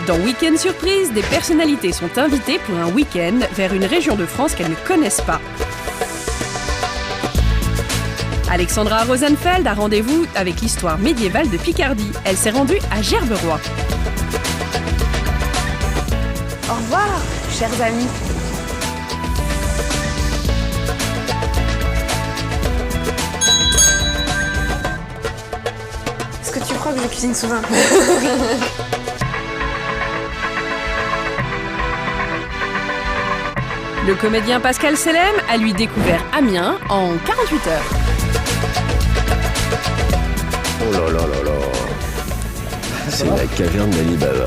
Dans Week-end Surprise, des personnalités sont invitées pour un week-end vers une région de France qu'elles ne connaissent pas. Alexandra Rosenfeld a rendez-vous avec l'histoire médiévale de Picardie. Elle s'est rendue à Gerberoy. Au revoir, chers amis. Est-ce que tu crois que je cuisine souvent? Le comédien Pascal Selem a lui découvert Amiens en 48 heures. Oh là là là là. C'est la caverne d'Ali Baba.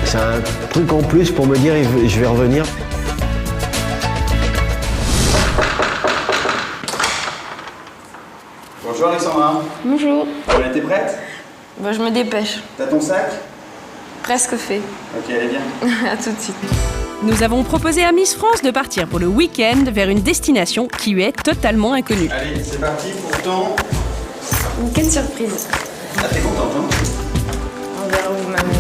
C'est un truc en plus pour me dire je vais revenir. Bonjour Alexandra. Bonjour. T'es prête? Je me dépêche. T'as ton sac? Presque fait. Ok, allez viens. À tout de suite. Nous avons proposé à Miss France de partir pour le week-end vers une destination qui lui est totalement inconnue. Allez, c'est parti pour ton... Quelle surprise. Ah, t'es contente, hein? On verra où vous m'amenez.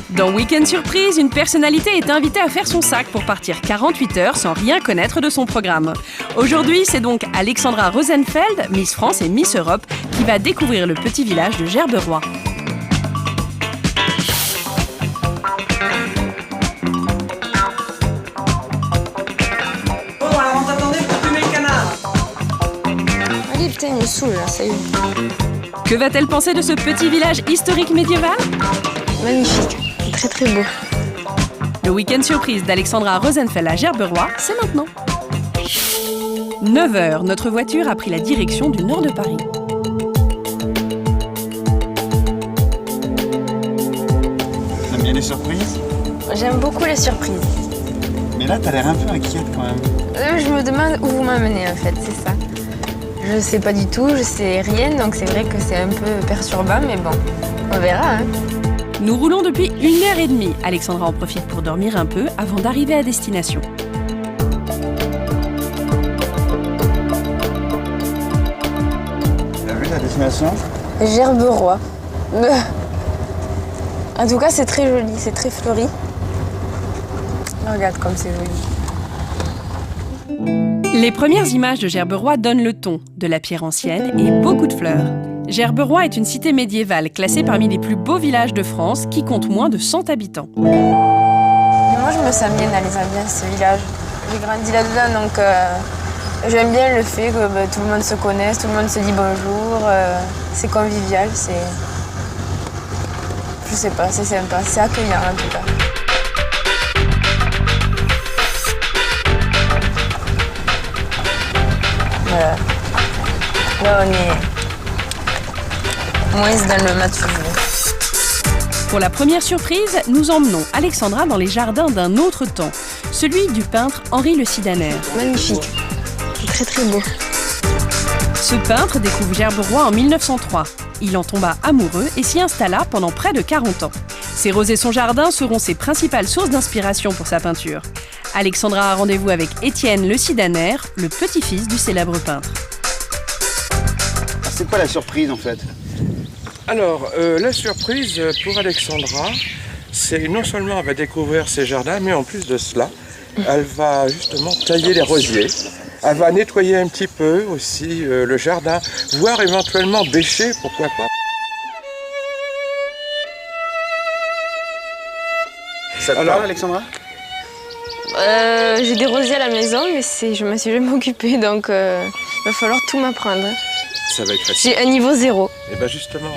Dans Week-end Surprise, une personnalité est invitée à faire son sac pour partir 48 heures sans rien connaître de son programme. Aujourd'hui, c'est donc Alexandra Rosenfeld, Miss France et Miss Europe, qui va découvrir le petit village de Gerberoy. Bon, alors on t'attendait pour fumer le canard. Allez, putain, il me saoule là, ça y est. Que va-t-elle penser de ce petit village historique médiéval ? Magnifique. Très très beau. Le Week-end Surprise d'Alexandra Rosenfeld à Gerberoy, c'est maintenant. 9h, notre voiture a pris la direction du nord de Paris. T'aimes bien les surprises? J'aime beaucoup les surprises. Mais là, t'as l'air un peu inquiète quand même. Je me demande où vous m'amenez en fait, c'est ça. Je sais pas du tout, je sais rien, donc c'est vrai que c'est un peu perturbant, mais bon, on verra. Hein. Nous roulons depuis 1h30. Alexandra en profite pour dormir un peu avant d'arriver à destination. T'as vu la destination? Gerberoy. En tout cas, c'est très joli, c'est très fleuri. Regarde comme c'est joli. Les premières images de Gerberoy donnent le ton, de la pierre ancienne et beaucoup de fleurs. Gerberoy est une cité médiévale classée parmi les plus beaux villages de France qui compte moins de 100 habitants. Moi, je me sens bien dans les ambiances, ce village. J'ai grandi là-dedans, donc j'aime bien le fait que tout le monde se connaisse, tout le monde se dit bonjour. C'est convivial, c'est... Je sais pas, c'est sympa, c'est accueillant en tout cas. Voilà. Là, on est moins dans le Mathusalem. Pour la première surprise, nous emmenons Alexandra dans les jardins d'un autre temps, celui du peintre Henri Le Sidaner. Magnifique, très très beau. Ce peintre découvre Gerberoy en 1903. Il en tomba amoureux et s'y installa pendant près de 40 ans. Ses roses et son jardin seront ses principales sources d'inspiration pour sa peinture. Alexandra a rendez-vous avec Étienne Le Sidaner, le petit-fils du célèbre peintre. C'est quoi la surprise en fait? Alors, la surprise pour Alexandra, c'est non seulement elle va découvrir ses jardins, mais en plus de cela, elle va justement tailler les rosiers. Elle va nettoyer un petit peu aussi le jardin, voire éventuellement bêcher, pourquoi pas. Ça te parle, Alexandra? J'ai des rosiers à la maison, mais je ne me suis jamais occupée, donc il va falloir tout m'apprendre. Ça va être facile. J'ai un niveau 0. Et bien justement,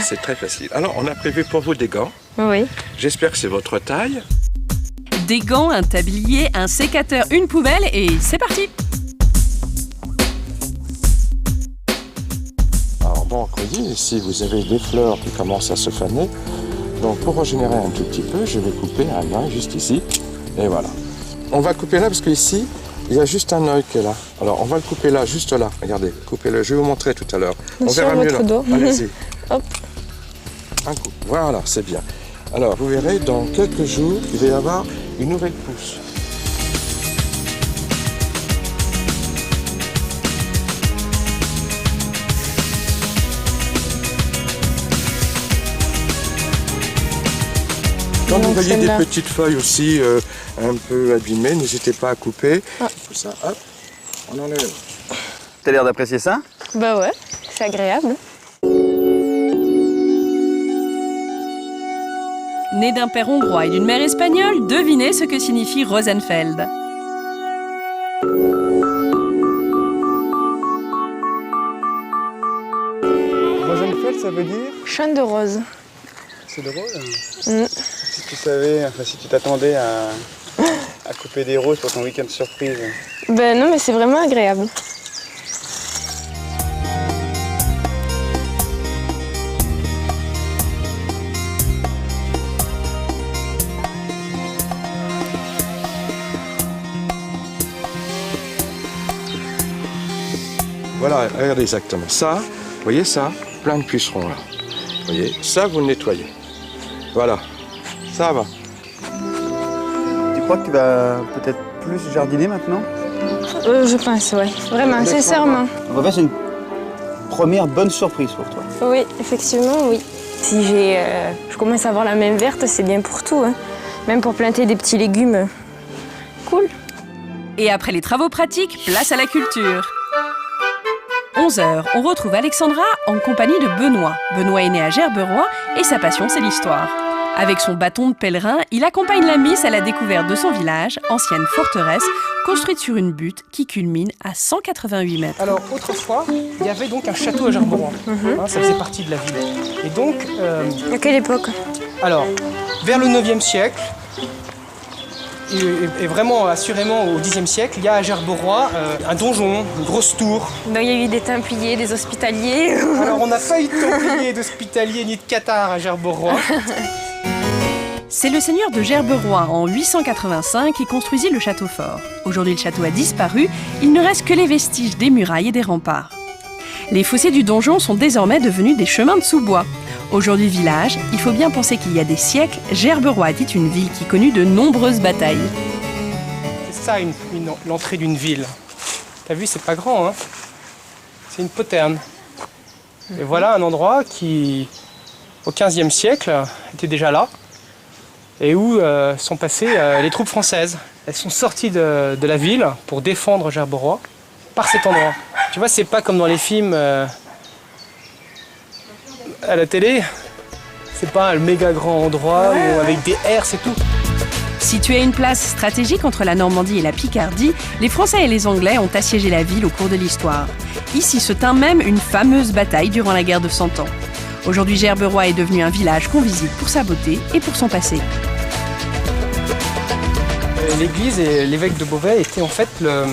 c'est très facile. Alors, on a prévu pour vous des gants. Oui. J'espère que c'est votre taille. Des gants, un tablier, un sécateur, une poubelle et c'est parti! Alors donc, vous voyez, ici, vous avez des fleurs qui commencent à se faner. Donc, pour régénérer un tout petit peu, je vais couper à main juste ici. Et voilà. On va couper là parce qu'ici, il y a juste un œil qui est là. Alors, on va le couper là, juste là. Regardez, coupez-le. Je vais vous montrer tout à l'heure. On verra mieux là. Allez-y. Hop. Un coup. Voilà, c'est bien. Alors, vous verrez, dans quelques jours, il va y avoir une nouvelle pousse. Quand vous donc voyez des celle-là. petites feuilles aussi un peu abîmées, n'hésitez pas à couper. Tout ça, hop, on enlève. T'as l'air d'apprécier ça? Bah ouais, c'est agréable. Né d'un père hongrois et d'une mère espagnole, devinez ce que signifie Rosenfeld. Rosenfeld, ça veut dire? Champ de rose. C'est drôle. Mm. Si tu savais, enfin si tu t'attendais à couper des roses pour ton week-end surprise. Ben non, mais c'est vraiment agréable. Voilà, regardez exactement. Ça, vous voyez ça? Plein de pucerons là. Vous voyez? Ça, vous le nettoyez. Voilà, ça va. Tu crois que tu vas peut-être plus jardiner maintenant? Je pense, ouais. Vraiment, sincèrement. En fait, c'est une première bonne surprise pour toi. Oui, effectivement, oui. Si je commence à avoir la main verte, c'est bien pour tout. Hein. Même pour planter des petits légumes. Cool. Et après les travaux pratiques, place à la culture. 11h, on retrouve Alexandra en compagnie de Benoît. Benoît est né à Gerberoy et sa passion, c'est l'histoire. Avec son bâton de pèlerin, il accompagne la Miss à la découverte de son village, ancienne forteresse, construite sur une butte qui culmine à 188 mètres. Alors autrefois, il y avait donc un château à Gerberoy. Ça faisait partie de la ville. Et donc, À quelle époque? alors, vers le 9e siècle, et vraiment assurément au 10e siècle, il y a à Gerberoy un donjon, une grosse tour. Donc il y a eu des Templiers, des Hospitaliers. Alors on n'a pas eu de Templiers, d'Hospitaliers ni de Cathares à Gerberoy. C'est le seigneur de Gerberoy en 885 qui construisit le château fort. Aujourd'hui, le château a disparu, il ne reste que les vestiges des murailles et des remparts. Les fossés du donjon sont désormais devenus des chemins de sous-bois. Aujourd'hui village, il faut bien penser qu'il y a des siècles, Gerberoy était une ville qui connut de nombreuses batailles. C'est ça l'entrée d'une ville. T'as vu, c'est pas grand, hein? C'est une poterne. Et voilà un endroit qui, au 15e siècle, était déjà là. Et où sont passées les troupes françaises. Elles sont sorties de la ville pour défendre Gerberoy par cet endroit. Tu vois, c'est pas comme dans les films à la télé. C'est pas un méga grand endroit où, avec des airs, c'est tout. Située à une place stratégique entre la Normandie et la Picardie, les Français et les Anglais ont assiégé la ville au cours de l'histoire. Ici se tint même une fameuse bataille durant la guerre de 100 ans. Aujourd'hui, Gerberoy est devenu un village qu'on visite pour sa beauté et pour son passé. L'église et l'évêque de Beauvais étaient en fait le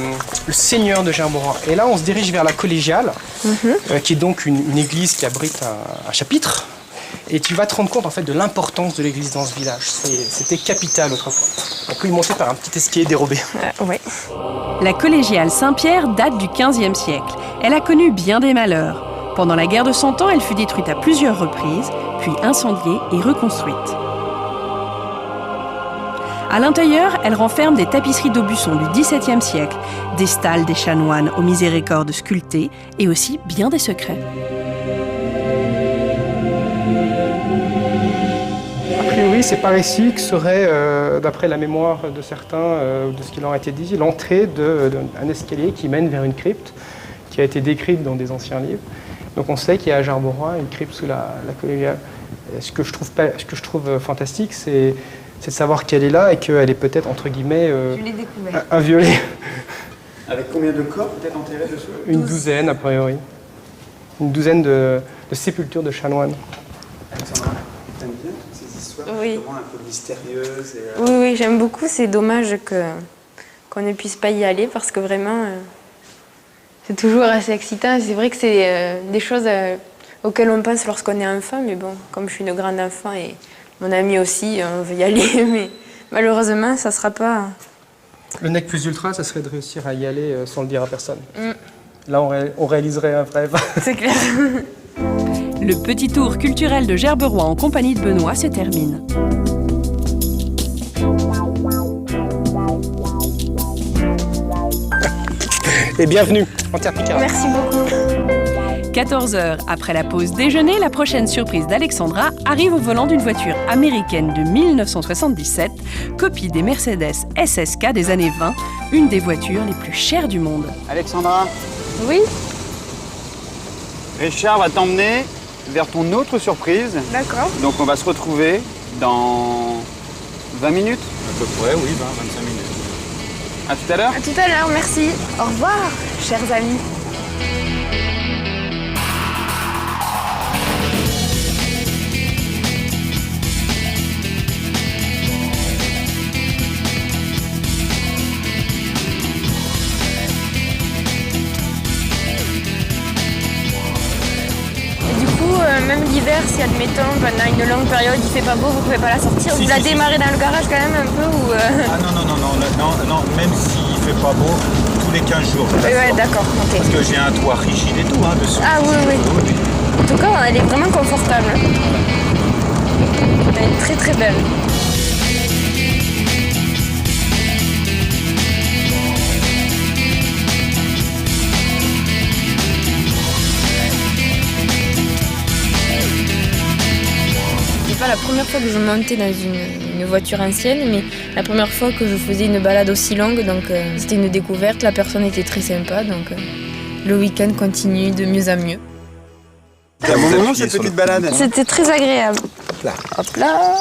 seigneur de Gerberoy. Et là, on se dirige vers la collégiale, qui est donc une église qui abrite un chapitre. Et tu vas te rendre compte en fait de l'importance de l'église dans ce village. C'était capital autrefois. On peut y monter par un petit escalier dérobé. Ouais. La collégiale Saint-Pierre date du XVe siècle. Elle a connu bien des malheurs. Pendant la guerre de 100 ans, elle fut détruite à plusieurs reprises, puis incendiée et reconstruite. À l'intérieur, elle renferme des tapisseries d'Aubusson du XVIIe siècle, des stalles des chanoines aux miséricordes sculptées et aussi bien des secrets. A priori, c'est par ici que serait, d'après la mémoire de certains, de ce qui leur a été dit, l'entrée d'un escalier qui mène vers une crypte qui a été décrite dans des anciens livres. Donc on sait qu'il y a à Gerberoy une crypte sous la collégiale. Ce que je trouve fantastique, c'est de savoir qu'elle est là et qu'elle est peut-être, entre guillemets, inviolée. Avec combien de corps peut-être enterrés dessous? Une douzaine, a priori. Une douzaine de sépultures de chanoines. Alexandra, t'aimes bien toutes ces histoires Oui. justement un peu mystérieuses et, Oui, oui, j'aime beaucoup. C'est dommage qu'on ne puisse pas y aller parce que vraiment, c'est toujours assez excitant. C'est vrai que c'est des choses auxquelles on pense lorsqu'on est enfant, mais bon, comme je suis une grande enfant et mon ami aussi, on veut y aller, mais malheureusement, ça ne sera pas... Le nec plus ultra, ça serait de réussir à y aller sans le dire à personne. Là, on réaliserait un rêve. C'est clair. Le petit tour culturel de Gerberoy en compagnie de Benoît se termine. Et bienvenue en Terre Picardie. Merci beaucoup. 14h, après la pause déjeuner, la prochaine surprise d'Alexandra arrive au volant d'une voiture américaine de 1977, copie des Mercedes SSK des années 20, une des voitures les plus chères du monde. Alexandra, Oui, Richard va t'emmener vers ton autre surprise. d'accord. Donc on va se retrouver dans 20 minutes. À peu près, oui, 20-25 minutes. À tout à l'heure. À tout à l'heure, merci. Au revoir, chers amis. Même l'hiver, si admettons pendant une longue période il fait pas beau, vous pouvez pas la sortir, vous la démarrez dans le garage quand même un peu ou Ah non, même s'il fait pas beau, tous les 15 jours. Ouais, d'accord, ok. Parce que j'ai un toit rigide et tout dessus. Ah oui. En tout cas, elle est vraiment confortable. Elle est très très belle. C'est pas la première fois que je montais dans une voiture ancienne, mais la première fois que je faisais une balade aussi longue, donc c'était une découverte, la personne était très sympa, donc le week-end continue de mieux en mieux. C'est un bon moment cette petite balade. C'était très agréable. Hop là.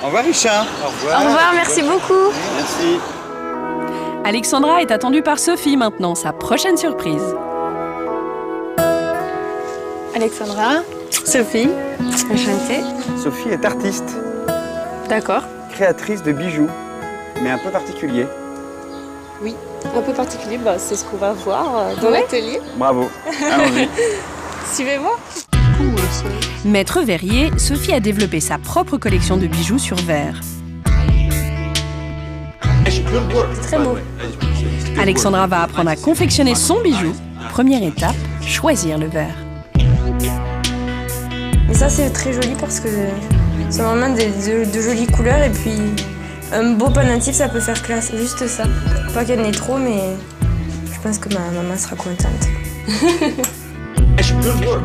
Au revoir Richard. Au Au revoir, merci beaucoup. Merci. Alexandra est attendue par Sophie maintenant, sa prochaine surprise. Alexandra, Sophie, enchantée. Sophie est artiste, D'accord. créatrice de bijoux, mais un peu particulier. Un peu particulier, c'est ce qu'on va voir dans l'atelier. Bravo. Allons-y. Suivez-moi. Maître verrier, Sophie a développé sa propre collection de bijoux sur verre. Très beau. Alexandra va apprendre à confectionner son bijou. Première étape, choisir le verre. Mais ça c'est très joli parce que c'est vraiment de jolies couleurs et puis un beau pendentif ça peut faire classe, juste ça. Pas qu'elle n'ait trop mais je pense que ma maman sera contente.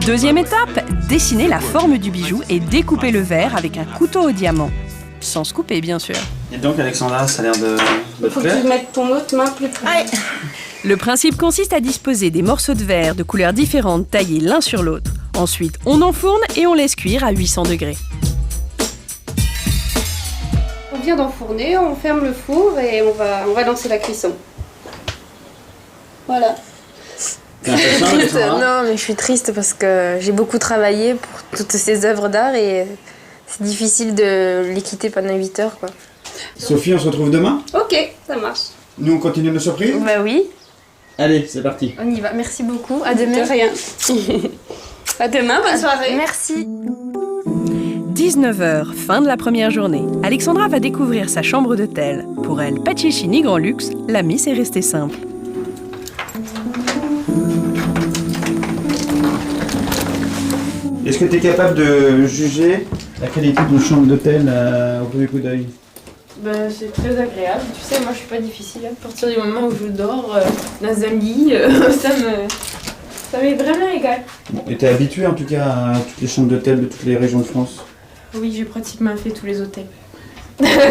Deuxième étape, dessiner la forme du bijou et découper le verre avec un couteau au diamant. Sans se couper bien sûr. Et donc Alexandra, ça a l'air de Faut que tu mettes ton autre main plus près. Le principe consiste à disposer des morceaux de verre de couleurs différentes taillés l'un sur l'autre. Ensuite, on enfourne et on laisse cuire à 800 degrés. On vient d'enfourner, on ferme le four et on va lancer la cuisson. Voilà. Non mais je suis triste parce que j'ai beaucoup travaillé pour toutes ces œuvres d'art et c'est difficile de les quitter pendant 8 heures quoi. Sophie, on se retrouve demain. Ok, ça marche. Nous, on continue nos surprises. Bah oui, Allez, c'est parti. on y va. Merci beaucoup. À demain. De rien. À demain, bonne soirée. Merci. 19h, fin de la première journée. Alexandra va découvrir sa chambre d'hôtel. Pour elle, pas de chichi ni grand luxe, la mise est restée simple. Est-ce que tu es capable de juger la qualité d'une chambre d'hôtel au premier coup d'œil? C'est très agréable. Tu sais, moi je suis pas difficile. À partir du moment où je dors dans un lit, ça m'est vraiment égal. Et t'es habitué en tout cas à toutes les chambres d'hôtel de toutes les régions de France? Oui, j'ai pratiquement fait tous les hôtels.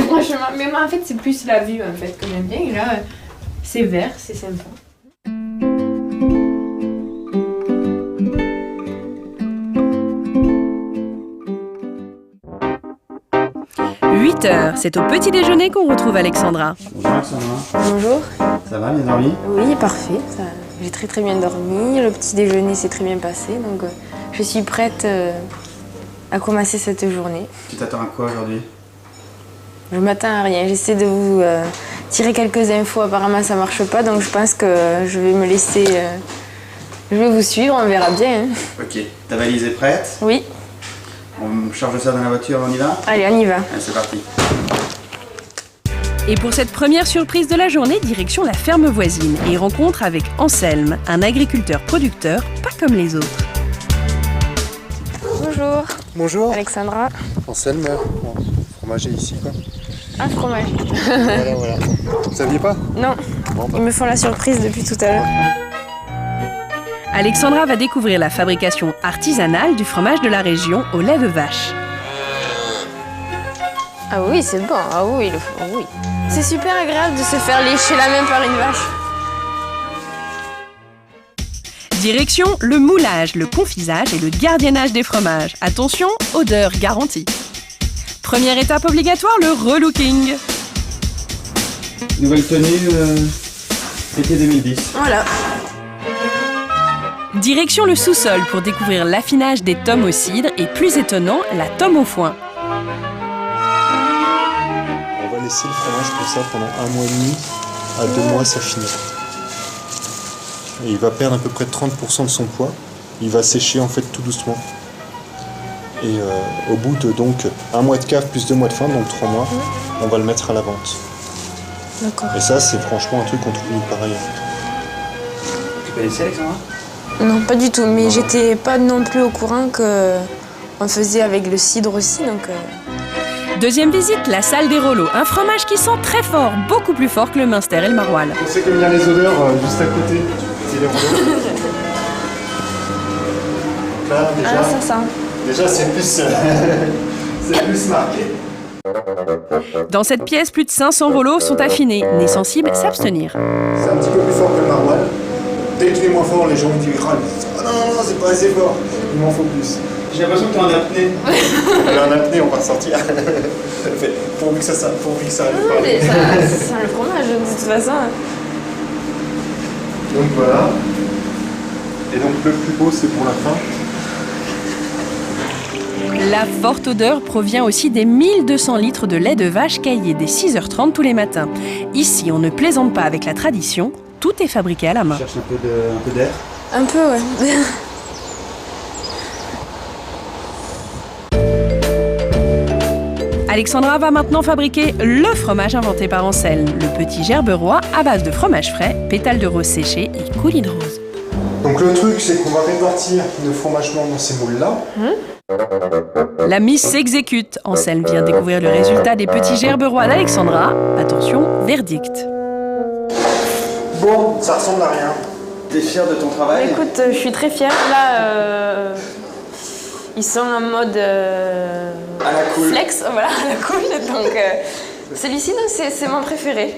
Franchement, mais moi en fait c'est plus la vue en fait que j'aime bien. Et là, c'est vert, c'est sympa. C'est au petit déjeuner qu'on retrouve Alexandra. Bonjour Alexandra. Bonjour. Ça va, bien dormi? Oui, parfait. J'ai très très bien dormi. Le petit déjeuner s'est très bien passé. Donc je suis prête à commencer cette journée. Tu t'attends à quoi aujourd'hui? Je m'attends à rien. J'essaie de vous tirer quelques infos. Apparemment ça marche pas. Donc je pense que je vais me laisser... je vais vous suivre, on verra bien. Hein. Ok. Ta valise est prête? Oui. On charge ça dans la voiture, on y va? Allez, on y va. Allez, c'est parti. Et pour cette première surprise de la journée, direction la ferme voisine et rencontre avec Anselme, un agriculteur-producteur pas comme les autres. Bonjour. Bonjour. Alexandra. Anselme, fromager ici quoi. Un fromage. Voilà. Vous saviez pas? Non. Bon, Ils me font la surprise depuis tout à l'heure. Alexandra va découvrir la fabrication artisanale du fromage de la région au lait de vache. Ah oui, c'est bon. Ah oui, oui. C'est super agréable de se faire lécher la main par une vache. Direction le moulage, le confisage et le gardiennage des fromages. Attention, odeur garantie. Première étape obligatoire, le relooking. Nouvelle tenue, été 2010. Voilà. Direction le sous-sol pour découvrir l'affinage des tomes au cidre et, plus étonnant, la tome au foin. On va laisser le fromage comme ça pendant 1 mois et demi à 2 mois, ça finit. Et il va perdre à peu près 30% de son poids. Il va sécher en fait tout doucement. Et au bout de donc 1 mois de cave plus 2 mois de foin, donc 3 mois, on va le mettre à la vente. D'accord. Et ça, c'est franchement un truc qu'on trouve nulle part ailleurs. Tu connaissais Alexandra? Non, pas du tout. Mais j'étais pas non plus au courant qu'on faisait avec le cidre aussi. Donc, Deuxième visite, la salle des rouleaux. Un fromage qui sent très fort, beaucoup plus fort que le Münster et le Maroilles. On sait qu'il y a les odeurs juste à côté. C'est les rouleaux. Donc là, déjà, ah, ça sent. déjà c'est plus, c'est plus marqué. Dans cette pièce, plus de 500 rouleaux sont affinés. Nez sensible, s'abstenir. C'est un petit peu plus fort que le maroilles. Dès qu'il est moins fort, les gens me disent ah non, non, c'est pas assez fort. Il m'en faut plus. J'ai l'impression que t'es en apnée. Elle est en apnée, on va ressortir. Elle fait pourvu que ça arrive pas. Mais ça sent le fromage de toute façon. Donc voilà. Et donc le plus beau, c'est pour la fin. La forte odeur provient aussi des 1200 litres de lait de vache caillé dès 6h30 tous les matins. Ici, on ne plaisante pas avec la tradition, tout est fabriqué à la main. Tu cherches un peu d'air. Un peu, ouais. Alexandra va maintenant fabriquer le fromage inventé par Anselme, le petit gerberoy à base de fromage frais, pétales de rose séchés et coulis de rose. Donc le truc, c'est qu'on va répartir le fromage blanc dans ces moules-là. La mise s'exécute. Anselme vient découvrir le résultat des petits gerberois d'Alexandra. Attention, verdict. Bon, ça ressemble à rien. T'es fière de ton travail? Écoute, je suis très fière. Là, ils sont en mode à la cool. Flex, voilà, à la cool. Donc, celui-ci, c'est mon préféré.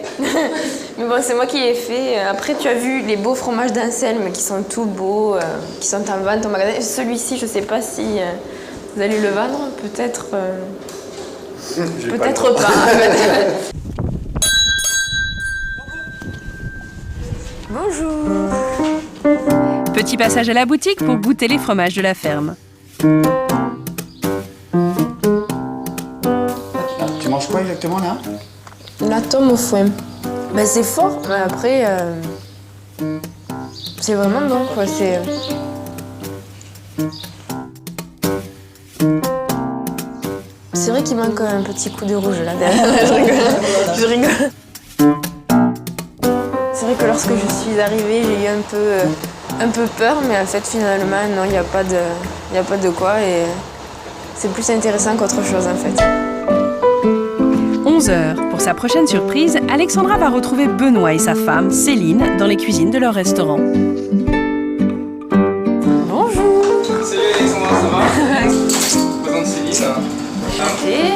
Mais bon, c'est moi qui l'ai fait. Après, tu as vu les beaux fromages d'Anselme qui sont tout beaux, qui sont en vente au magasin. Celui-ci, je sais pas si vous allez le vendre, peut-être. Peut-être pas. Bonjour. Petit passage à la boutique pour goûter les fromages de la ferme. Tu manges quoi exactement là? La tome au foin. Ben, c'est fort, mais après, c'est vraiment bon, quoi. C'est vrai qu'il manque un petit coup de rouge là derrière. Je rigole. C'est vrai que lorsque je suis arrivée, j'ai eu un peu peur, mais en fait, finalement, non, il n'y a pas de quoi, et c'est plus intéressant qu'autre chose, en fait. 11h. Pour sa prochaine surprise, Alexandra va retrouver Benoît et sa femme, Céline, dans les cuisines de leur restaurant. Bonjour. Salut Alexandra, ça va? Je présente Céline. Et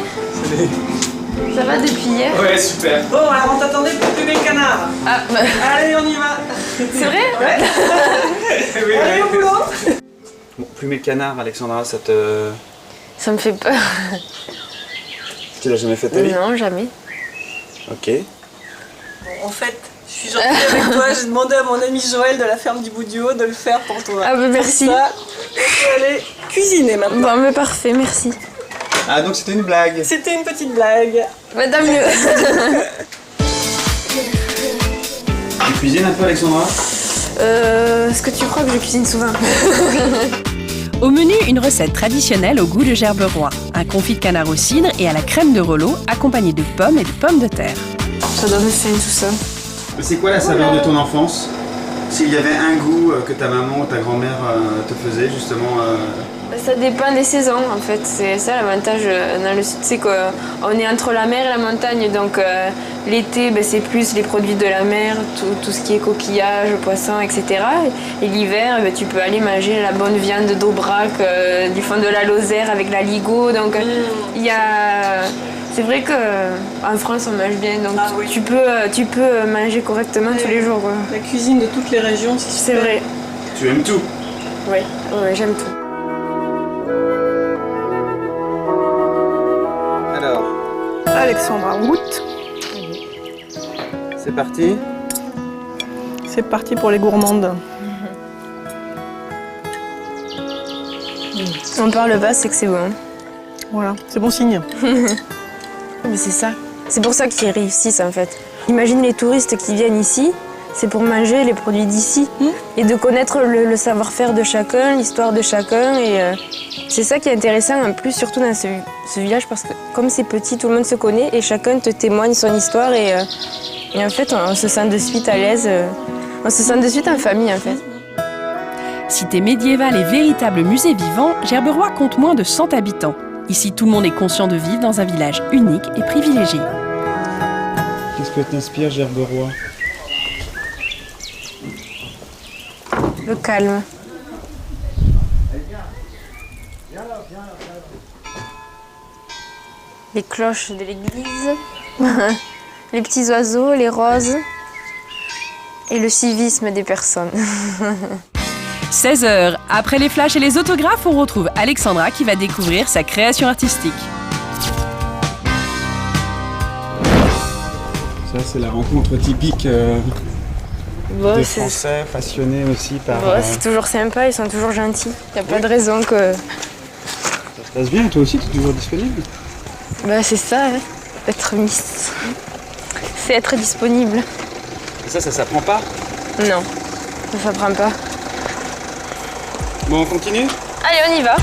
ça va depuis hier? Ouais, super. Bon, alors on t'attendait pour plumer le canard. Ah, bah, Allez, on y va. c'est vrai? Ouais. Oui, Allez, au boulot. Bon, plumer le canard, Alexandra, ça Ça me fait peur. Tu l'as jamais fait ta vie? Non, jamais. Ok. Bon, en fait, je suis gentille avec toi. J'ai demandé à mon ami Joël de la ferme du Boudio de le faire pour toi. Ah bah merci. Ça, on peut aller cuisiner maintenant. Bon, mais parfait, merci. Ah, donc c'était une blague. C'était une petite blague. Bah, tant mieux. Tu cuisines un peu, Alexandra? Est-ce que tu crois que je cuisine souvent? Au menu, une recette traditionnelle au goût de gerberoy. Un confit de canard au cidre et à la crème de Rollo, accompagné de pommes et de pommes de terre. Ça doit me faire tout ça. C'est quoi la saveur de ton enfance? S'il y avait un goût que ta maman ou ta grand-mère te faisait justement Ça dépend des saisons en fait, c'est ça l'avantage dans le sud, c'est qu'on est entre la mer et la montagne, donc l'été c'est plus les produits de la mer, tout ce qui est coquillages, poissons, etc. Et l'hiver tu peux aller manger la bonne viande d'Aubrac, du fond de la Lozère avec la Ligo, donc c'est vrai qu'en France on mange bien, donc tu peux manger correctement tous les jours. La cuisine de toutes les régions, c'est vrai. Tu aimes tout? Oui, j'aime tout. Alors, Alexandra Route. c'est parti. C'est parti pour les gourmandes. On parle pas, c'est que c'est bon. Voilà, c'est bon signe. Mais c'est ça. C'est pour ça qu'ils réussissent en fait. Imagine les touristes qui viennent ici, c'est pour manger les produits d'ici et de connaître le savoir-faire de chacun, l'histoire de chacun. Et c'est ça qui est intéressant en plus, surtout dans ce village, parce que comme c'est petit, tout le monde se connaît et chacun te témoigne son histoire. Et en fait, on se sent de suite à l'aise. On se sent de suite en famille en fait. Cité médiévale et véritable musée vivant, Gerberoy compte moins de 100 habitants. Ici, tout le monde est conscient de vivre dans un village unique et privilégié. Qu'est-ce que t'inspire, Gerberoy? Le calme. Les cloches de l'église, les petits oiseaux, les roses et le civisme des personnes. 16h, après les flashs et les autographes, on retrouve Alexandra qui va découvrir sa création artistique. Ça, c'est la rencontre typique des Français, passionnés aussi par... C'est toujours sympa, ils sont toujours gentils. Il n'y a pas de raison que... Ça se passe bien, toi aussi, tu es toujours disponible? C'est ça, hein. Être Miss. C'est être disponible. Et ça s'apprend pas? Non, ça s'apprend pas. Bon, on continue? Allez, on y va.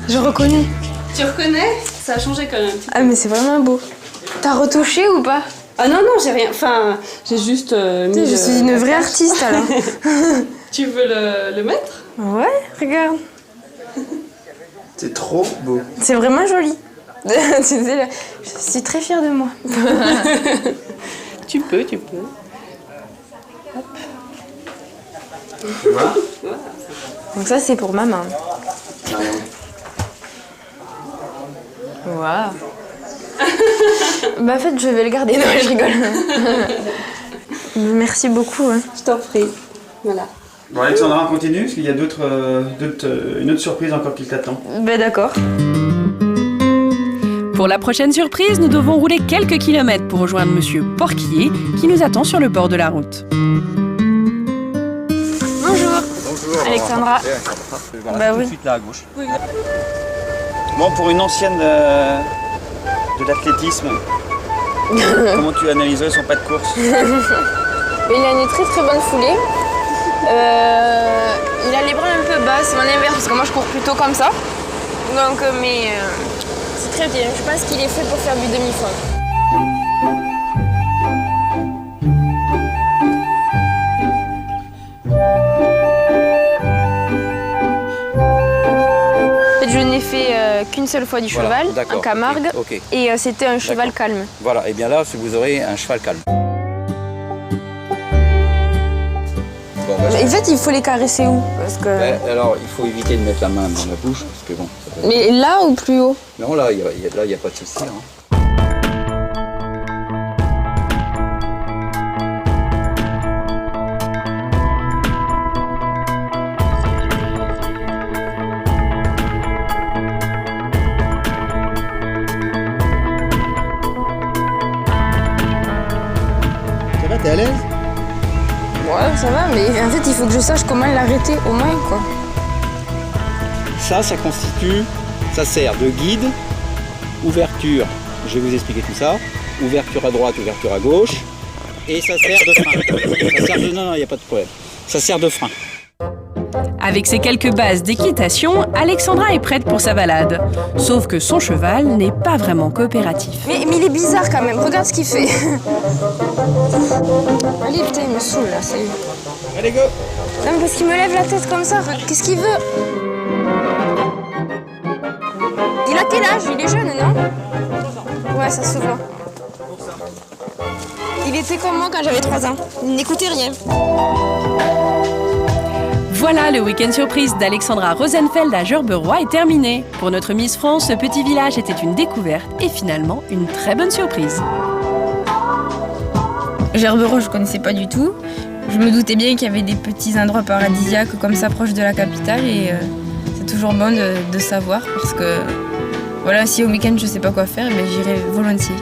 Je reconnais. Tu reconnais? Ça a changé quand même. Ah mais c'est vraiment beau. T'as retouché ou pas? Ah non, j'ai rien. Enfin, j'ai juste mis. Je suis une vraie artiste alors. Tu veux le mettre? Ouais, regarde. C'est trop beau. C'est vraiment joli. Tu sais, je suis très fière de moi. Tu peux. Hop. Tu vois? Donc ça c'est pour maman. Waouh. En fait je vais le garder. Non, je rigole. Merci beaucoup. Hein. Je t'en prie. Voilà. Bon, Alexandra, on continue parce qu'il y a une autre surprise encore qui t'attend. D'accord. Pour la prochaine surprise, nous devons rouler quelques kilomètres pour rejoindre Monsieur Porquier qui nous attend sur le bord de la route. Bonjour. Bonjour. Alexandra. Voilà, tout de suite là à gauche. Oui. Bon, pour une ancienne de l'athlétisme, comment tu analyserais son pas de course? Il a une très très bonne foulée. Il a les bras un peu bas, c'est mon inverse parce que moi je cours plutôt comme ça. Donc, c'est très bien. Je pense qu'il est fait pour faire du demi-fond. Je n'ai fait qu'une seule fois du cheval, en Camargue, okay. Et c'était un cheval calme. Voilà, et bien là, vous aurez un cheval calme. Bon, en fait, il faut les caresser où? Parce que... alors, il faut éviter de mettre la main dans la bouche, parce que bon... Mais là ou plus haut? Non, là, il n'y a pas de souci. Hein. T'es à l'aise? Ouais, ça va, mais en fait, il faut que je sache comment l'arrêter au moins, quoi. Ça sert de guide, ouverture, je vais vous expliquer tout ça, ouverture à droite, ouverture à gauche, et ça sert de frein. Non, il n'y a pas de problème. Ça sert de frein. Avec ses quelques bases d'équitation, Alexandra est prête pour sa balade. Sauf que son cheval n'est pas vraiment coopératif. Mais il est bizarre quand même, regarde ce qu'il fait. Allez, putain, il me saoule là, ça y est. Allez, go! Non, mais parce qu'il me lève la tête comme ça, qu'est-ce qu'il veut? Il a quel âge? Il est jeune, non? Ouais, ça se voit. Il était comme moi quand j'avais 3 ans. Il n'écoutait rien. Voilà, le week-end surprise d'Alexandra Rosenfeld à Gerberoy est terminé. Pour notre Miss France, ce petit village était une découverte et finalement une très bonne surprise. Gerberoy, je connaissais pas du tout. Je me doutais bien qu'il y avait des petits endroits paradisiaques comme ça proche de la capitale et c'est toujours bon de savoir parce que voilà, si au week-end je sais pas quoi faire, ben, j'irai volontiers.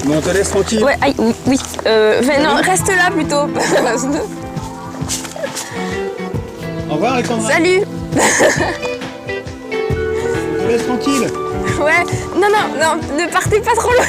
Bon, on te laisse tranquille. Ouais, aïe, oui. Non, reste là plutôt. Au revoir, Alexandra. Salut. On te laisse tranquille. Ouais, non, ne partez pas trop loin.